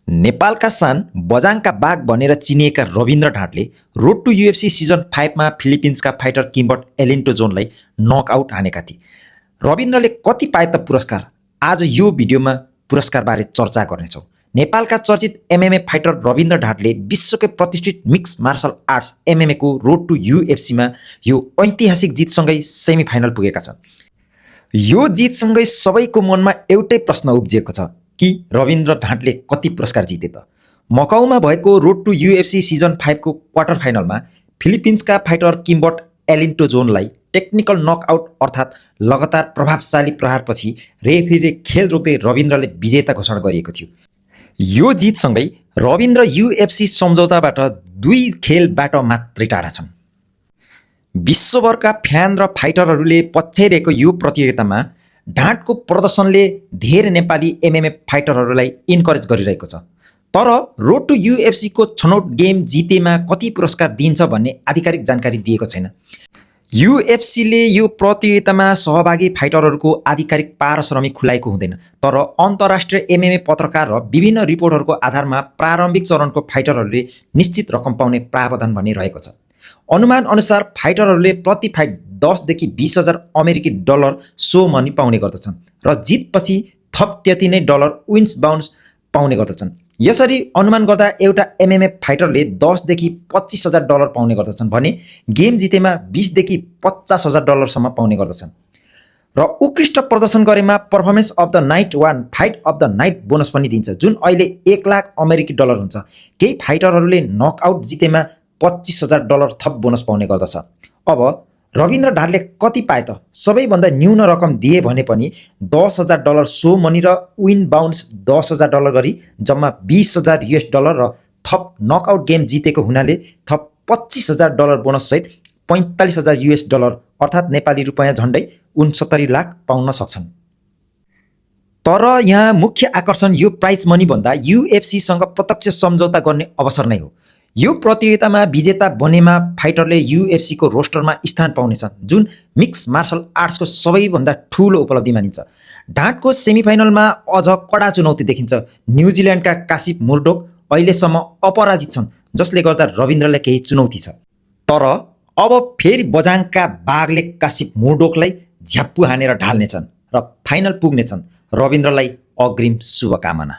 नेपालका सान बजाङका बाघ भनेर चिनिएका रविन्द्र ढाँटले रोड टु युएफसी सिजन 5 मा फिलिपिन्सका फाइटर किम्बर्ट एलिन्टो जोनलाई नकआउट हानेका थिए। रविन्द्रले कति पाए त पुरस्कार? आज यो भिडियोमा पुरस्कारबारे चर्चा गर्नेछौँ। नेपालका चर्चित एमएमए फाइटर रविन्द्र ढाँटले विश्वकै प्रतिष्ठित मिक्स मार्शल आर्ट्स एमएमएको रोड टु युएफसीमा यो ऐतिहासिक जितसँगै सेमिफाइनल पुगेका छन्। यो जितसँगै सबैको मनमा एउटै प्रश्न उब्जिएको छ कि रविन्द्र ढाँटले कति पुरस्कार जिते त? मकाउमा भएको रोड टु युएफसी सिजन 5 को क्वार्टर फाइनलमा फिलिपिन्सका फाइटर किम्बर्ट एलिन्टो जोनलाई टेक्निकल नकआउट अर्थात् लगातार प्रभावशाली प्रहारपछि रेफ्रीले खेल रोक्दै रविन्द्रले विजेता घोषणा गरिएको थियो। यो जितसँगै रविन्द्र युएफसी सम्झौताबाट 2 खेलबाट मात्रै टाढा छन्। विश्वभरका फ्यान र फाइटरहरूले पछ्याइरहेको यो प्रतियोगितामा ढाँटको प्रदर्शनले धेरै नेपाली एमएमए फाइटरहरूलाई इन्करेज गरिरहेको छ। तर रोड टु युएफसी को छनौट गेम जितेमा कति पुरस्कार दिन्छ भन्ने आधिकारिक जानकारी दिएको छैन। युएफसीले यो प्रतियोगितामा सहभागी फाइटरहरूको आधिकारिक पारश्रमिक खुलाएको हुँदैन, तर अन्तर्राष्ट्रिय एमएमए पत्रकार र विभिन्न रिपोर्टहरूको आधारमा प्रारम्भिक चरणको फाइटरहरूले निश्चित रकम पाउने प्रावधान भने रहेको छ। अनुमान अनुसार फाइटरहरूले प्रति फाइट 10 देखि 20,000 अमेरिकी डलर सो मनी पाउने गर्दछन् र जितपछि थप त्यति नै डलर विन्स बाउन्स पाउने गर्दछन्। यसरी अनुमान गर्दा एउटा एमएमए फाइटरले 10 देखि 25,000 डलर पाउने गर्दछन् भने गेम जितेमा 20 देखि 50,000 डलरसम्म पाउने गर्दछन् र उत्कृष्ट प्रदर्शन गरेमा पर्फर्मेन्स अफ द नाइट वा fight of the night bonus पनि दिन्छ, जुन अहिले 1 लाख अमेरिकी डलर हुन्छ। केही फाइटरहरूले नकआउट जितेमा 25,000 डलर थप बोनस पाउने गर्दछ। अब रविन्द्र ढाँटले कति पाए त? सबैभन्दा न्यून रकम दिए भने पनि 10,000 डलर सो मनी र विन बाउन्स 10,000 डलर गरी जम्मा 20,000 US डलर र थप नकआउट गेम जितेको हुनाले थप 25,000 डलर बोनस सहित 45,000 US डलर अर्थात् नेपाली रुपैयाँ झन्डै 69 लाख पाउन सक्छन्। तर यहाँ मुख्य आकर्षण यो प्राइज मनी भन्दा युएफसीसँग प्रत्यक्ष सम्झौता गर्ने अवसर नै हो। यो प्रतियोगितामा विजेता बनेमा फाइटरले युएफसी को रोस्टरमा स्थान पाउनेछन्, जुन मिक्स मार्शल आर्ट्सको सबैभन्दा ठूलो उपलब्धि मानिन्छ। ढाँटको सेमिफाइनलमा अझ कडा चुनौती देखिन्छ। न्युजिल्यान्डका कासिप मुर्डोक अहिलेसम्म अपराजित छन्, जसले गर्दा रविन्द्रलाई केही चुनौती छ। तर अब फेरि बजाङका बाघले कासिप मुर्डोकलाई झ्याप्पु हानेर ढाल्नेछन् र फाइनल पुग्नेछन्। रविन्द्रलाई अग्रिम शुभकामना।